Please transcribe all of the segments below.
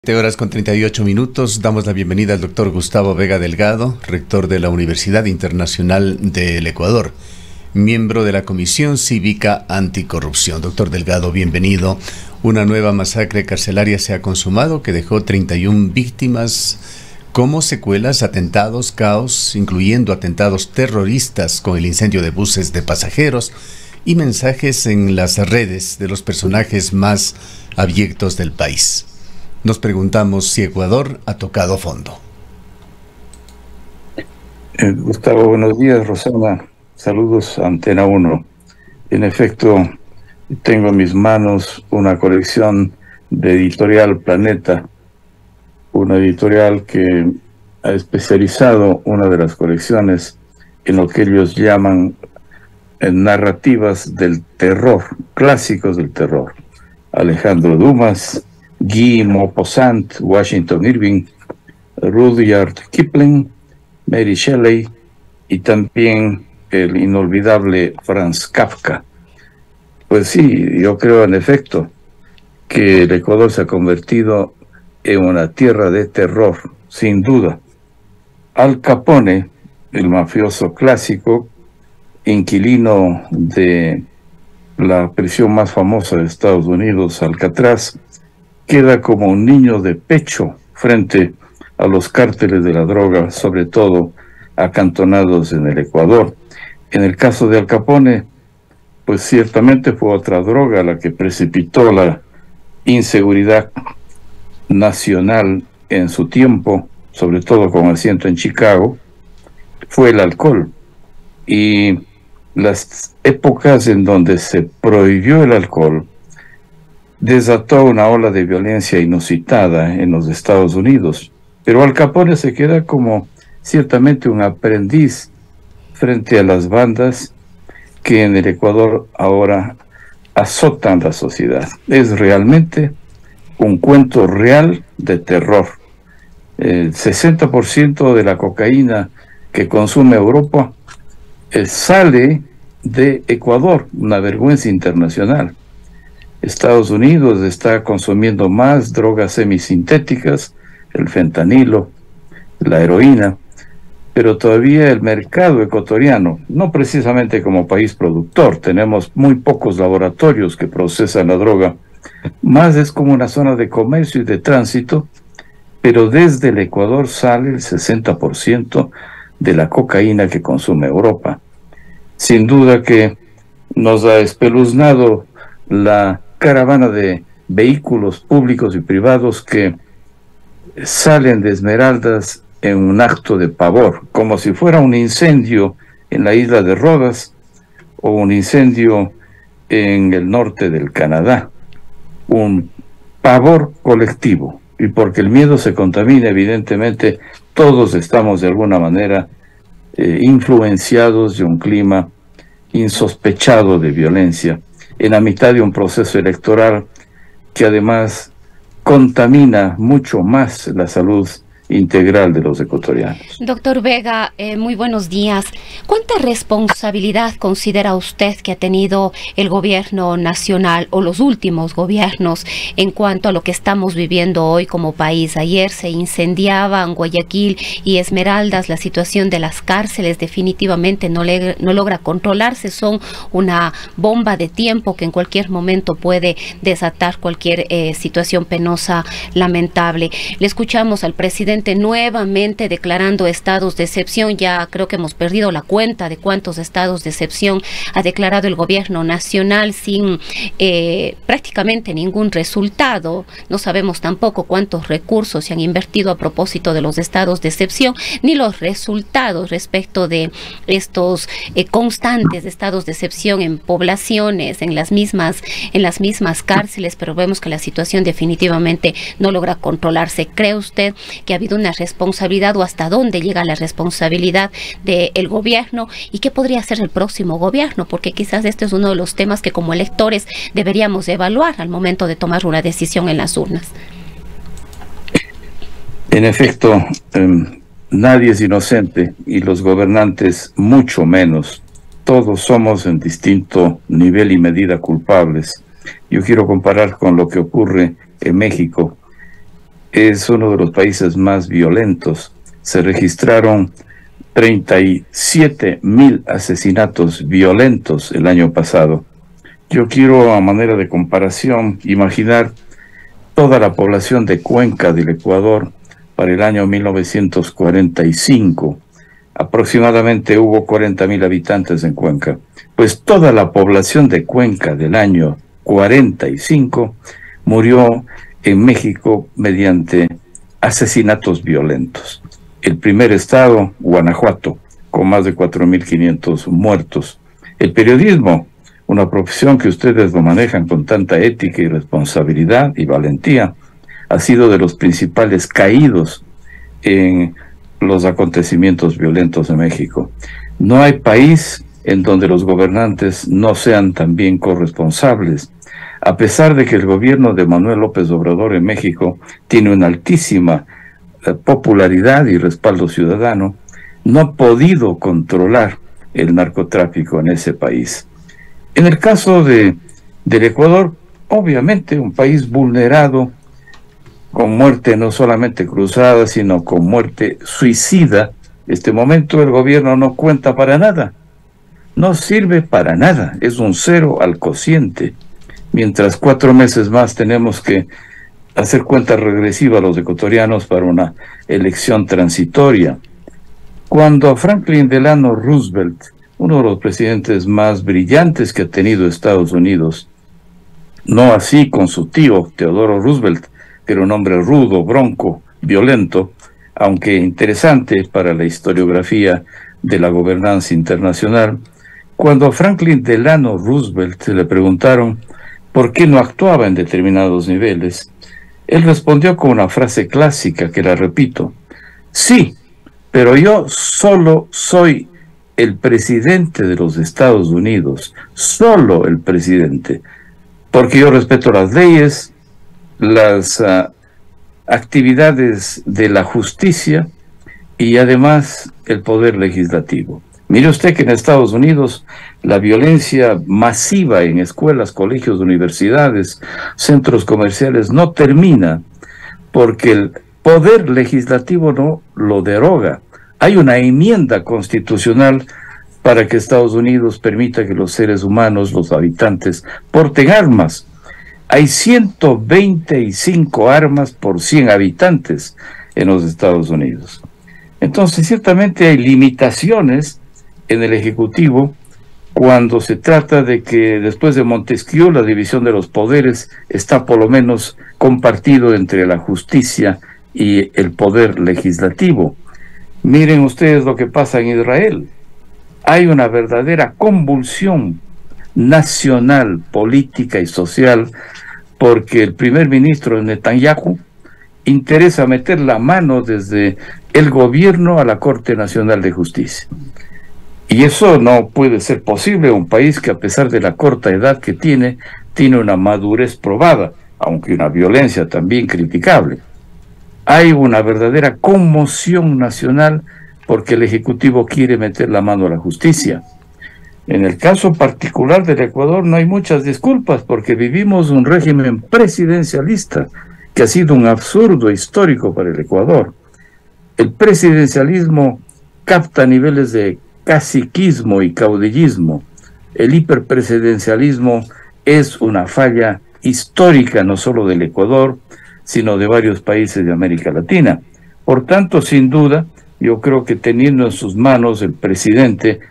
7 horas con 38 minutos. Damos la bienvenida al doctor Gustavo Vega Delgado, rector de la Universidad Internacional del Ecuador, miembro de la Comisión Cívica Anticorrupción. Doctor Delgado, bienvenido. Una nueva masacre carcelaria se ha consumado que dejó 31 víctimas como secuelas, atentados, caos, incluyendo atentados terroristas con el incendio de buses de pasajeros y mensajes en las redes de los personajes más abyectos del país. Nos preguntamos si Ecuador ha tocado fondo. Gustavo, buenos días. Rosana, saludos a Antena 1. En efecto, tengo en mis manos una colección de Editorial Planeta, una editorial que ha especializado una de las colecciones en lo que ellos llaman narrativas del terror, clásicos del terror. Alejandro Dumas, Guy Maupassant, Washington Irving, Rudyard Kipling, Mary Shelley y también el inolvidable Franz Kafka. Pues sí, yo creo en efecto que el Ecuador se ha convertido en una tierra de terror, sin duda. Al Capone, el mafioso clásico, inquilino de la prisión más famosa de Estados Unidos, Alcatraz, queda como un niño de pecho frente a los cárteles de la droga, sobre todo acantonados en el Ecuador. En el caso de Al Capone, pues ciertamente fue otra droga la que precipitó la inseguridad nacional en su tiempo, sobre todo con asiento en Chicago, fue el alcohol. Y las épocas en donde se prohibió el alcohol desató una ola de violencia inusitada en los Estados Unidos. Pero Al Capone se queda como ciertamente un aprendiz frente a las bandas que en el Ecuador ahora azotan la sociedad. Es realmente un cuento real de terror. El 60% de la cocaína que consume Europa sale de Ecuador, una vergüenza internacional. Estados Unidos está consumiendo más drogas semisintéticas, el fentanilo, la heroína, pero todavía el mercado ecuatoriano, no precisamente como país productor, tenemos muy pocos laboratorios que procesan la droga, más es como una zona de comercio y de tránsito, pero desde el Ecuador sale el 60% de la cocaína que consume Europa. Sin duda que nos ha espeluznado la caravana de vehículos públicos y privados que salen de Esmeraldas en un acto de pavor, como si fuera un incendio en la isla de Rodas o un incendio en el norte del Canadá. Un pavor colectivo, y porque el miedo se contamina, evidentemente todos estamos de alguna manera influenciados de un clima insospechado de violencia en la mitad de un proceso electoral que además contamina mucho más la salud integral de los ecuatorianos. Doctor Vega, muy buenos días. ¿Cuánta responsabilidad considera usted que ha tenido el gobierno nacional o los últimos gobiernos en cuanto a lo que estamos viviendo hoy como país? Ayer se incendiaban Guayaquil y Esmeraldas, la situación de las cárceles definitivamente no logra controlarse, son una bomba de tiempo que en cualquier momento puede desatar cualquier situación penosa, lamentable. Le escuchamos al presidente nuevamente declarando estados de excepción. Ya creo que hemos perdido la cuenta de cuántos estados de excepción ha declarado el gobierno nacional sin prácticamente ningún resultado. No sabemos tampoco cuántos recursos se han invertido a propósito de los estados de excepción, ni los resultados respecto de estos constantes estados de excepción en poblaciones, en las mismas cárceles, pero vemos que la situación definitivamente no logra controlarse. ¿Cree usted que ha habido una responsabilidad o hasta dónde llega la responsabilidad del gobierno y qué podría hacer el próximo gobierno? Porque quizás este es uno de los temas que como electores deberíamos evaluar al momento de tomar una decisión en las urnas. En efecto, nadie es inocente y los gobernantes mucho menos. Todos somos en distinto nivel y medida culpables. Yo quiero comparar con lo que ocurre en México. es uno de los países más violentos. Se registraron 37.000 asesinatos violentos el año pasado. Yo quiero, a manera de comparación, imaginar toda la población de Cuenca del Ecuador para el año 1945. Aproximadamente hubo 40.000 habitantes en Cuenca. Pues toda la población de Cuenca del año 45 murió en México mediante asesinatos violentos. El primer estado, Guanajuato, con más de 4.500 muertos. El periodismo, una profesión que ustedes lo manejan con tanta ética y responsabilidad y valentía, ha sido de los principales caídos en los acontecimientos violentos de México. No hay país en donde los gobernantes no sean también corresponsables. A pesar de que el gobierno de Manuel López Obrador en México tiene una altísima popularidad y respaldo ciudadano, no ha podido controlar el narcotráfico en ese país. En el caso del Ecuador, obviamente un país vulnerado, con muerte no solamente cruzada, sino con muerte suicida. Este momento el gobierno no cuenta para nada, no sirve para nada, es un cero al cociente. Mientras 4 meses más tenemos que hacer cuenta regresiva a los ecuatorianos para una elección transitoria. Cuando Franklin Delano Roosevelt, uno de los presidentes más brillantes que ha tenido Estados Unidos, no así con su tío Teodoro Roosevelt, que era un hombre rudo, bronco, violento, aunque interesante para la historiografía de la gobernanza internacional, cuando a Franklin Delano Roosevelt le preguntaron por qué no actuaba en determinados niveles, él respondió con una frase clásica que la repito: sí, pero yo solo soy el presidente de los Estados Unidos, solo el presidente, porque yo respeto las leyes, las actividades de la justicia y además el poder legislativo. Mire usted que en Estados Unidos la violencia masiva en escuelas, colegios, universidades, centros comerciales no termina porque el poder legislativo no lo deroga. Hay una enmienda constitucional para que Estados Unidos permita que los seres humanos, los habitantes, porten armas. Hay 125 armas por 100 habitantes en los Estados Unidos. Entonces, ciertamente hay limitaciones en el Ejecutivo cuando se trata de que después de Montesquieu la división de los poderes está por lo menos compartido entre la justicia y el poder legislativo. Miren ustedes lo que pasa en Israel. Hay una verdadera convulsión nacional, política y social, porque el primer ministro Netanyahu interesa meter la mano desde el gobierno a la Corte Nacional de Justicia. Y eso no puede ser posible. Un país que, a pesar de la corta edad que tiene una madurez probada, aunque una violencia también criticable. Hay una verdadera conmoción nacional porque el Ejecutivo quiere meter la mano a la justicia. En el caso particular del Ecuador no hay muchas disculpas porque vivimos un régimen presidencialista que ha sido un absurdo histórico para el Ecuador. El presidencialismo capta niveles de caciquismo y caudillismo. El hiperpresidencialismo es una falla histórica no solo del Ecuador, sino de varios países de América Latina. Por tanto, sin duda, yo creo que teniendo en sus manos el presidente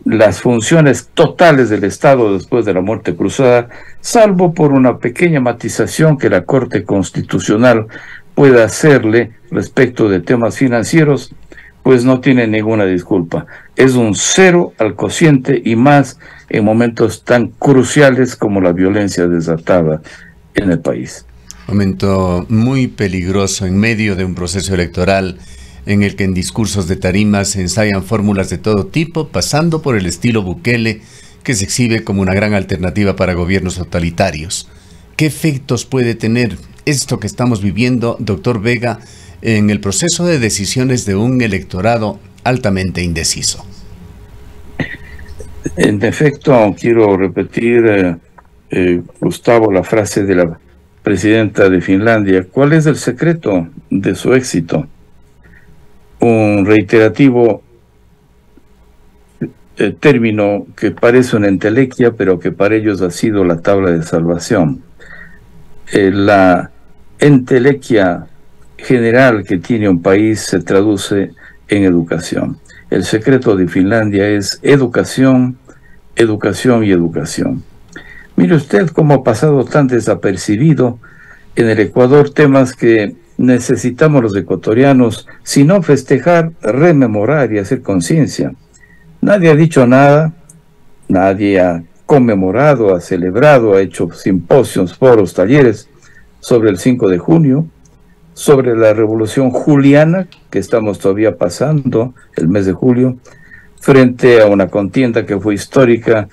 las funciones totales del Estado después de la muerte cruzada, salvo por una pequeña matización que la Corte Constitucional pueda hacerle respecto de temas financieros, pues no tiene ninguna disculpa. Es un cero al cociente y más en momentos tan cruciales como la violencia desatada en el país. Momento muy peligroso en medio de un proceso electoral en el que en discursos de tarimas se ensayan fórmulas de todo tipo, pasando por el estilo Bukele, que se exhibe como una gran alternativa para gobiernos totalitarios. ¿Qué efectos puede tener esto que estamos viviendo, doctor Vega, en el proceso de decisiones de un electorado altamente indeciso? En efecto, quiero repetir, Gustavo, la frase de la presidenta de Finlandia, ¿cuál es el secreto de su éxito? Un reiterativo término que parece una entelequia, pero que para ellos ha sido la tabla de salvación. La entelequia general que tiene un país se traduce en educación. El secreto de Finlandia es educación, educación y educación. Mire usted cómo ha pasado tan desapercibido en el Ecuador temas que necesitamos los ecuatorianos, si no festejar, rememorar y hacer conciencia. Nadie ha dicho nada, nadie ha conmemorado, ha celebrado, ha hecho simposios, foros, talleres sobre el 5 de junio, sobre la Revolución Juliana, que estamos todavía pasando el mes de julio, frente a una contienda que fue histórica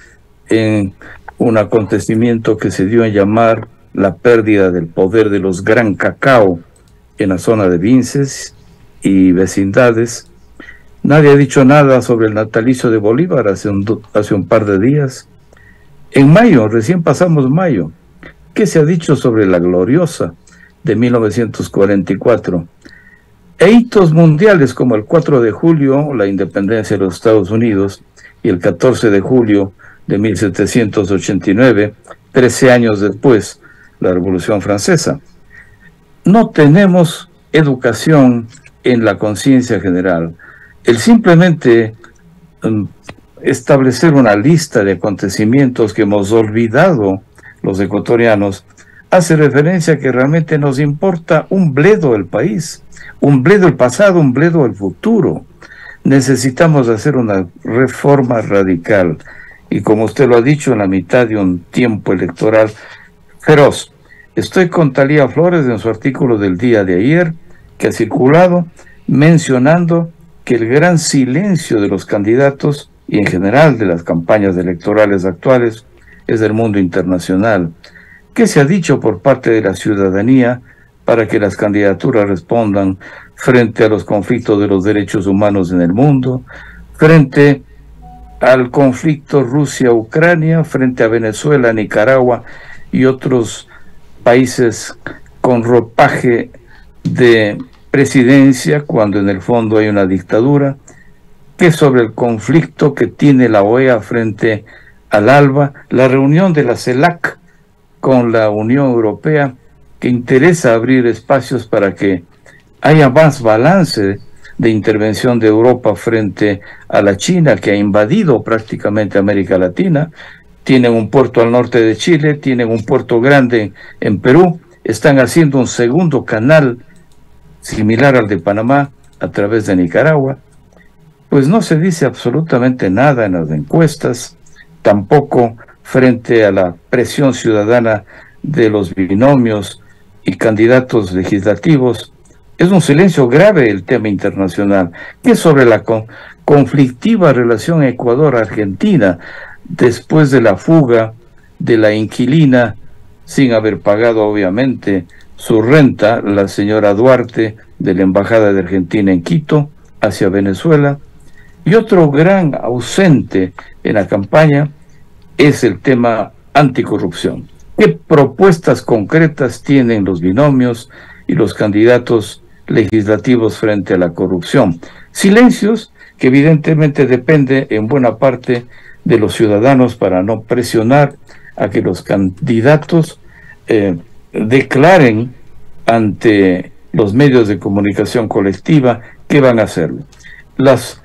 en un acontecimiento que se dio a llamar la pérdida del poder de los Gran Cacao en la zona de Vinces y vecindades. Nadie ha dicho nada sobre el natalicio de Bolívar hace un par de días. En mayo, recién pasamos mayo, ¿qué se ha dicho sobre la gloriosa de 1944? E hitos mundiales como el 4 de julio, la independencia de los Estados Unidos, y el 14 de julio de 1789, 13 años después, la Revolución Francesa. No tenemos educación en la conciencia general. El simplemente establecer una lista de acontecimientos que hemos olvidado los ecuatorianos hace referencia a que realmente nos importa un bledo el país, un bledo el pasado, un bledo el futuro. Necesitamos hacer una reforma radical y, como usted lo ha dicho, en la mitad de un tiempo electoral feroz. Estoy con Talía Flores en su artículo del día de ayer, que ha circulado, mencionando que el gran silencio de los candidatos y en general de las campañas electorales actuales es del mundo internacional. ¿Qué se ha dicho por parte de la ciudadanía para que las candidaturas respondan frente a los conflictos de los derechos humanos en el mundo, frente al conflicto Rusia-Ucrania, frente a Venezuela, Nicaragua y otros países con ropaje de presidencia, cuando en el fondo hay una dictadura? ¿Qué sobre el conflicto que tiene la OEA frente al ALBA, la reunión de la CELAC con la Unión Europea, que interesa abrir espacios para que haya más balance de intervención de Europa frente a la China, que ha invadido prácticamente América Latina? Tienen un puerto al norte de Chile, tienen un puerto grande en Perú, están haciendo un segundo canal similar al de Panamá a través de Nicaragua. Pues no se dice absolutamente nada en las encuestas, tampoco frente a la presión ciudadana de los binomios y candidatos legislativos. Es un silencio grave el tema internacional. ¿Qué sobre la conflictiva relación Ecuador-Argentina después de la fuga de la inquilina, sin haber pagado obviamente su renta, la señora Duarte, de la Embajada de Argentina en Quito, hacia Venezuela? Y otro gran ausente en la campaña es el tema anticorrupción. ¿Qué propuestas concretas tienen los binomios y los candidatos legislativos frente a la corrupción? Silencios que evidentemente depende en buena parte de los ciudadanos para no presionar a que los candidatos declaren ante los medios de comunicación colectiva qué van a hacer. Las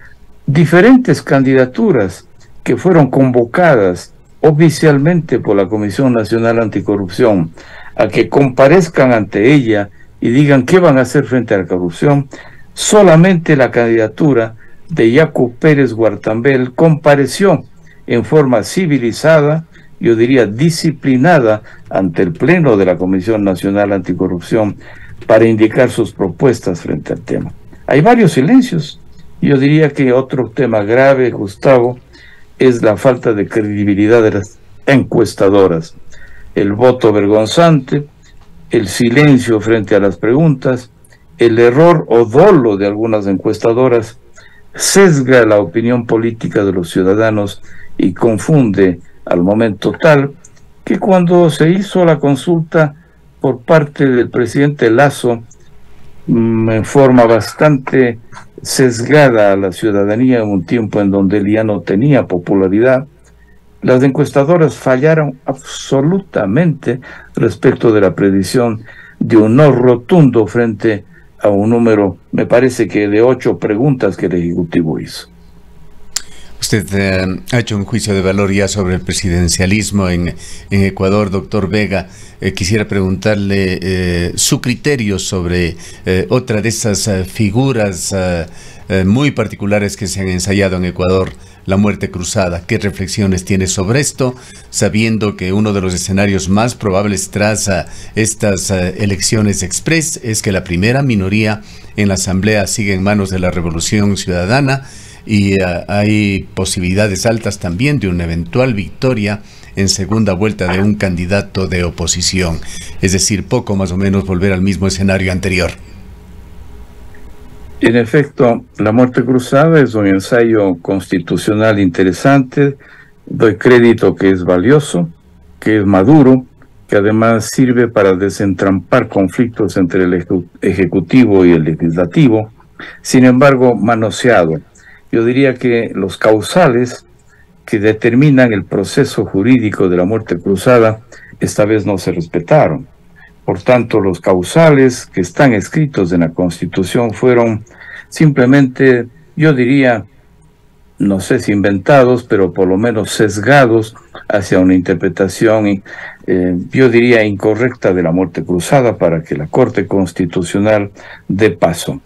diferentes candidaturas que fueron convocadas oficialmente por la Comisión Nacional Anticorrupción a que comparezcan ante ella y digan qué van a hacer frente a la corrupción, solamente la candidatura de Yacu Pérez Guartambel compareció en forma civilizada, yo diría disciplinada, ante el Pleno de la Comisión Nacional Anticorrupción para indicar sus propuestas frente al tema. Hay varios silencios. Yo diría que otro tema grave, Gustavo, es la falta de credibilidad de las encuestadoras. El voto vergonzante, el silencio frente a las preguntas, el error o dolo de algunas encuestadoras sesga la opinión política de los ciudadanos y confunde al momento tal que cuando se hizo la consulta por parte del presidente Lasso, en forma bastante sesgada a la ciudadanía en un tiempo en donde él ya no tenía popularidad. Las encuestadoras fallaron absolutamente respecto de la predicción de un no rotundo frente a un número, me parece que de 8 preguntas que el Ejecutivo hizo. Usted ha hecho un juicio de valor ya sobre el presidencialismo en Ecuador, doctor Vega. Quisiera preguntarle su criterio sobre otra de esas figuras muy particulares que se han ensayado en Ecuador, la muerte cruzada. ¿Qué reflexiones tiene sobre esto, sabiendo que uno de los escenarios más probables tras estas elecciones express es que la primera minoría en la Asamblea sigue en manos de la Revolución Ciudadana y hay posibilidades altas también de una eventual victoria en segunda vuelta de un candidato de oposición? Es decir, poco más o menos volver al mismo escenario anterior. En efecto, la muerte cruzada es un ensayo constitucional interesante. Doy crédito que es valioso, que es maduro, que además sirve para desentrampar conflictos entre el Ejecutivo y el Legislativo, sin embargo, manoseado. Yo diría que los causales que determinan el proceso jurídico de la muerte cruzada esta vez no se respetaron. Por tanto, los causales que están escritos en la Constitución fueron simplemente, yo diría, no sé si inventados, pero por lo menos sesgados hacia una interpretación, yo diría, incorrecta de la muerte cruzada para que la Corte Constitucional dé paso.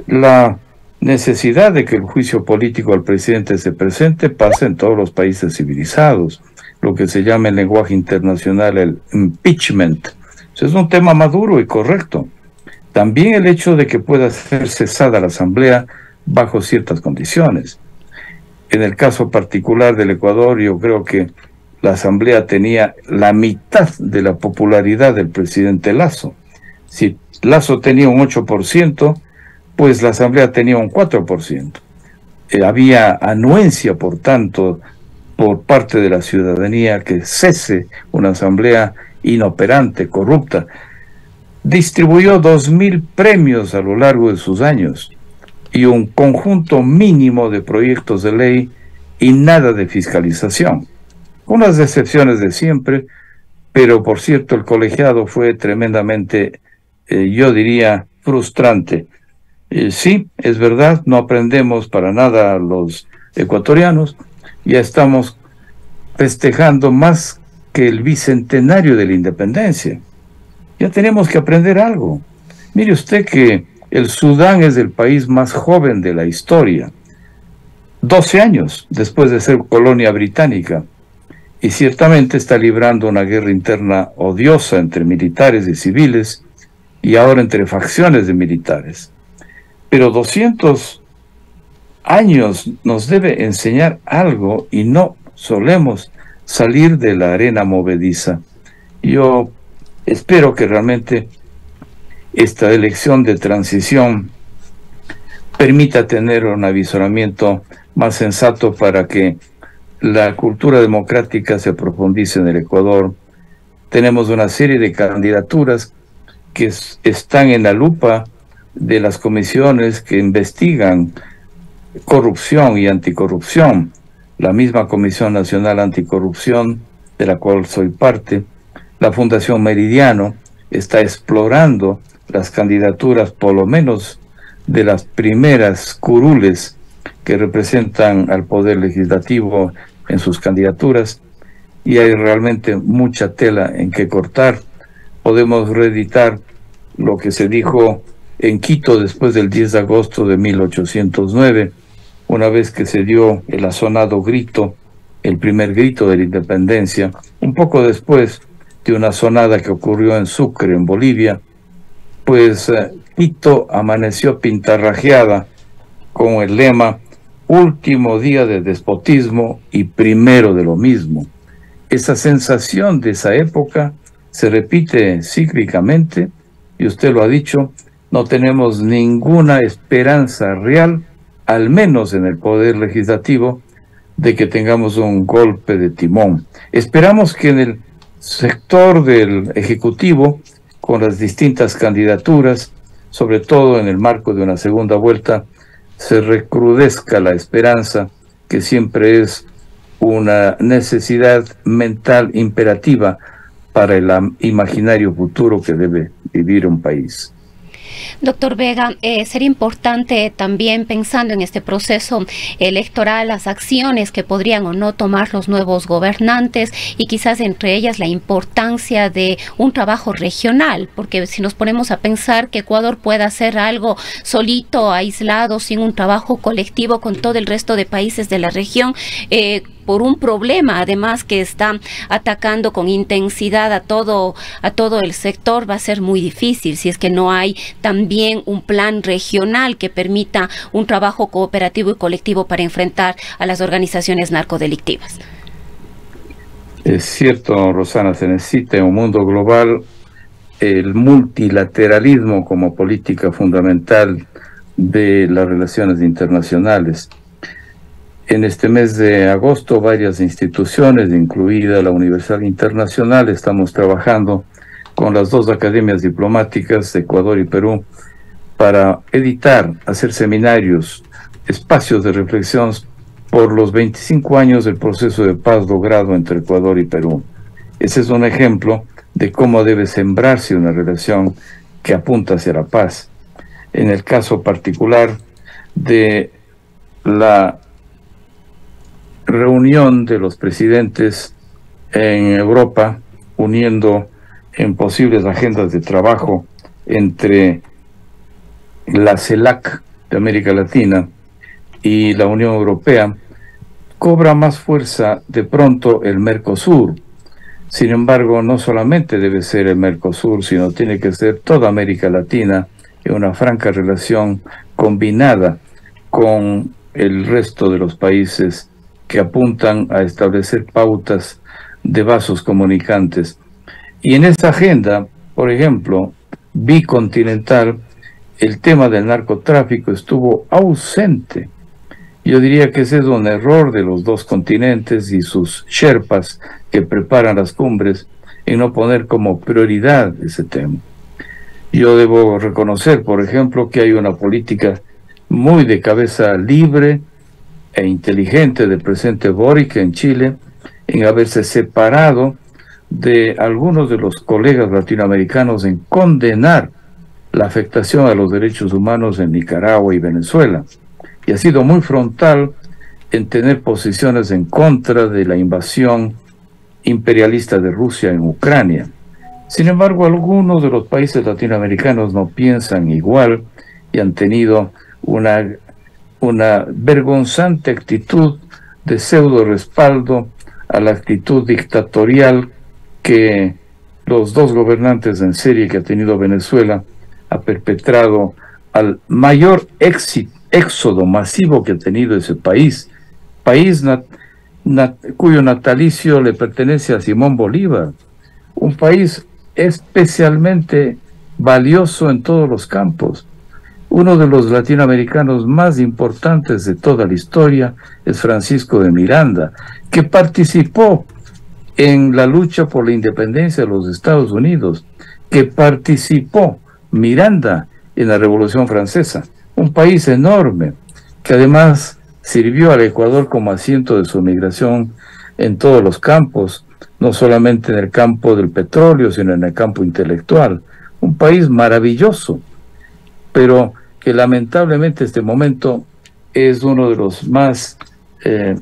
La necesidad de que el juicio político al presidente se presente pasa en todos los países civilizados, lo que se llama en lenguaje internacional el impeachment. Es un tema maduro y correcto. También el hecho de que pueda ser cesada la Asamblea bajo ciertas condiciones. En el caso particular del Ecuador, yo creo que la Asamblea tenía la mitad de la popularidad del presidente Lasso. Si Lasso tenía un 8%, pues la Asamblea tenía un 4%. Había anuencia, por tanto, por parte de la ciudadanía que cese una Asamblea inoperante, corrupta. Distribuyó 2.000 premios a lo largo de sus años y un conjunto mínimo de proyectos de ley y nada de fiscalización. Unas excepciones de siempre, pero por cierto el colegiado fue tremendamente, yo diría, frustrante. Sí, es verdad, no aprendemos para nada los ecuatorianos, ya estamos festejando más que el bicentenario de la independencia. Ya tenemos que aprender algo. Mire usted que el Sudán es el país más joven de la historia, 12 años después de ser colonia británica, y ciertamente está librando una guerra interna odiosa entre militares y civiles, y ahora entre facciones de militares. Pero 200 años nos debe enseñar algo y no solemos salir de la arena movediza. Yo espero que realmente esta elección de transición permita tener un avisoramiento más sensato para que la cultura democrática se profundice en el Ecuador. Tenemos una serie de candidaturas que están en la lupa de las comisiones que investigan corrupción y anticorrupción. La misma Comisión Nacional Anticorrupción, de la cual soy parte, la Fundación Meridiano, está explorando las candidaturas, por lo menos de las primeras curules que representan al Poder Legislativo en sus candidaturas, y hay realmente mucha tela en que cortar. Podemos reeditar lo que se dijo en Quito después del 10 de agosto de 1809, una vez que se dio el asonado grito, el primer grito de la independencia, un poco después de una sonada que ocurrió en Sucre, en Bolivia, pues Quito amaneció pintarrajeada con el lema último día de despotismo y primero de lo mismo. Esa sensación de esa época se repite cíclicamente, y usted lo ha dicho, no tenemos ninguna esperanza real, al menos en el Poder Legislativo, de que tengamos un golpe de timón. Esperamos que en el sector del Ejecutivo con las distintas candidaturas, sobre todo en el marco de una segunda vuelta, se recrudezca la esperanza, que siempre es una necesidad mental imperativa para el imaginario futuro que debe vivir un país. Doctor Vega, sería importante también, pensando en este proceso electoral, las acciones que podrían o no tomar los nuevos gobernantes, y quizás entre ellas la importancia de un trabajo regional, porque si nos ponemos a pensar que Ecuador pueda hacer algo solito, aislado, sin un trabajo colectivo con todo el resto de países de la región, por un problema además que está atacando con intensidad a todo el sector, va a ser muy difícil si es que no hay también un plan regional que permita un trabajo cooperativo y colectivo para enfrentar a las organizaciones narcodelictivas. Es cierto, Rosana, se necesita en un mundo global el multilateralismo como política fundamental de las relaciones internacionales. En este mes de agosto, varias instituciones, incluida la Universidad Internacional, estamos trabajando con las dos academias diplomáticas de Ecuador y Perú para hacer seminarios, espacios de reflexión por los 25 años del proceso de paz logrado entre Ecuador y Perú. Ese es un ejemplo de cómo debe sembrarse una relación que apunta hacia la paz. En el caso particular de la reunión de los presidentes en Europa, uniendo en posibles agendas de trabajo entre la CELAC de América Latina y la Unión Europea, cobra más fuerza de pronto el Mercosur. Sin embargo, no solamente debe ser el Mercosur, sino tiene que ser toda América Latina en una franca relación combinada con el resto de los países que apuntan a establecer pautas de vasos comunicantes. Y en esta agenda, por ejemplo, bicontinental, el tema del narcotráfico estuvo ausente. Yo diría que ese es un error de los dos continentes y sus sherpas que preparan las cumbres en no poner como prioridad ese tema. Yo debo reconocer, por ejemplo, que hay una política muy de cabeza libre e inteligente del presidente Boric en Chile, en haberse separado de algunos de los colegas latinoamericanos en condenar la afectación a los derechos humanos en Nicaragua y Venezuela. Y ha sido muy frontal en tener posiciones en contra de la invasión imperialista de Rusia en Ucrania. Sin embargo, algunos de los países latinoamericanos no piensan igual y han tenido una vergonzante actitud de pseudo respaldo a la actitud dictatorial que los dos gobernantes en serie que ha tenido Venezuela ha perpetrado al mayor éxodo masivo que ha tenido ese país, cuyo natalicio le pertenece a Simón Bolívar, un país especialmente valioso en todos los campos. Uno de los latinoamericanos más importantes de toda la historia es Francisco de Miranda, que participó en la lucha por la independencia de los Estados Unidos, que participó Miranda en la Revolución Francesa, un país enorme, que además sirvió al Ecuador como asiento de su migración en todos los campos, no solamente en el campo del petróleo, sino en el campo intelectual. Un país maravilloso, pero que lamentablemente este momento es uno de los más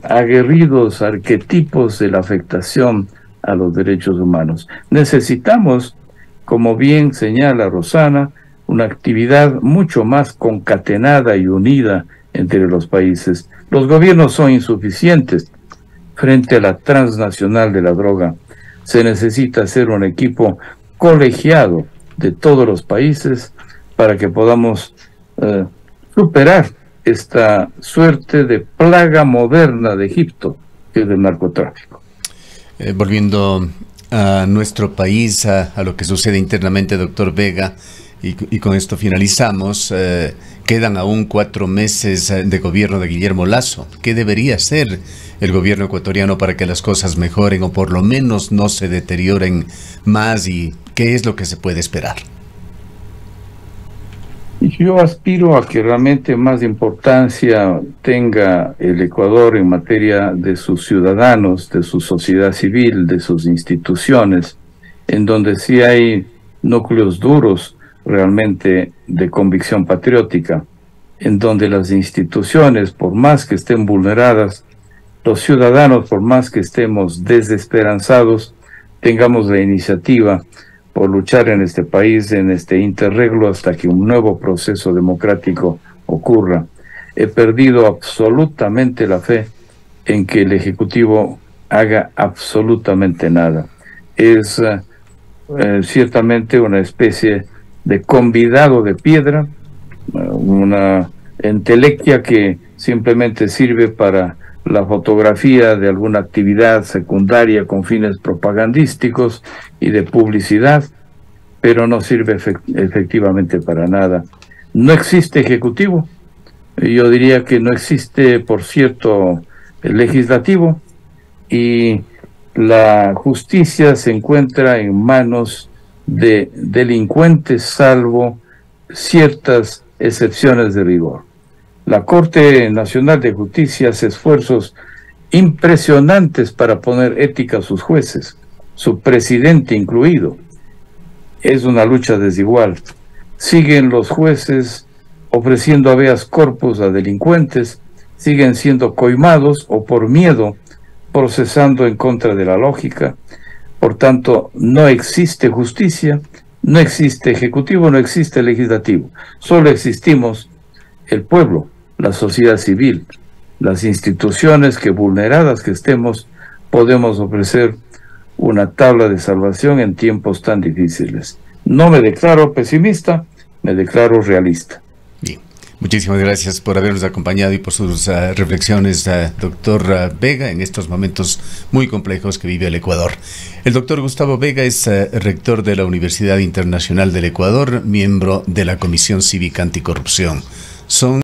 aguerridos arquetipos de la afectación a los derechos humanos. Necesitamos, como bien señala Rosana, una actividad mucho más concatenada y unida entre los países. Los gobiernos son insuficientes frente a la transnacional de la droga. Se necesita hacer un equipo colegiado de todos los países para que podamos superar esta suerte de plaga moderna de Egipto, que es el narcotráfico. Volviendo a nuestro país, a lo que sucede internamente, doctor Vega, y con esto finalizamos, quedan aún 4 meses de gobierno de Guillermo Lasso. ¿Qué debería hacer el gobierno ecuatoriano para que las cosas mejoren o por lo menos no se deterioren más y ¿Qué es lo que se puede esperar? Yo aspiro a que realmente más importancia tenga el Ecuador en materia de sus ciudadanos, de su sociedad civil, de sus instituciones, en donde sí hay núcleos duros realmente de convicción patriótica, en donde las instituciones, por más que estén vulneradas, los ciudadanos, por más que estemos desesperanzados, tengamos la iniciativa por luchar en este país, en este interreglo, hasta que un nuevo proceso democrático ocurra. He perdido absolutamente la fe en que el Ejecutivo haga absolutamente nada. Es ciertamente una especie de convidado de piedra, una entelequia que simplemente sirve para la fotografía de alguna actividad secundaria con fines propagandísticos y de publicidad, pero no sirve efectivamente para nada. No existe ejecutivo, yo diría que no existe, por cierto, el legislativo, y la justicia se encuentra en manos de delincuentes, salvo ciertas excepciones de rigor. La Corte Nacional de Justicia hace esfuerzos impresionantes para poner ética a sus jueces, su presidente incluido. Es una lucha desigual. Siguen los jueces ofreciendo habeas corpus a delincuentes, siguen siendo coimados o por miedo procesando en contra de la lógica. Por tanto, no existe justicia, no existe ejecutivo, no existe legislativo. Solo existimos el pueblo, la sociedad civil, las instituciones que, vulneradas que estemos, podemos ofrecer una tabla de salvación en tiempos tan difíciles. No me declaro pesimista, me declaro realista. Bien, muchísimas gracias por habernos acompañado y por sus reflexiones, doctor Vega, en estos momentos muy complejos que vive el Ecuador. El doctor Gustavo Vega es rector de la Universidad Internacional del Ecuador, miembro de la Comisión Cívica Anticorrupción. Son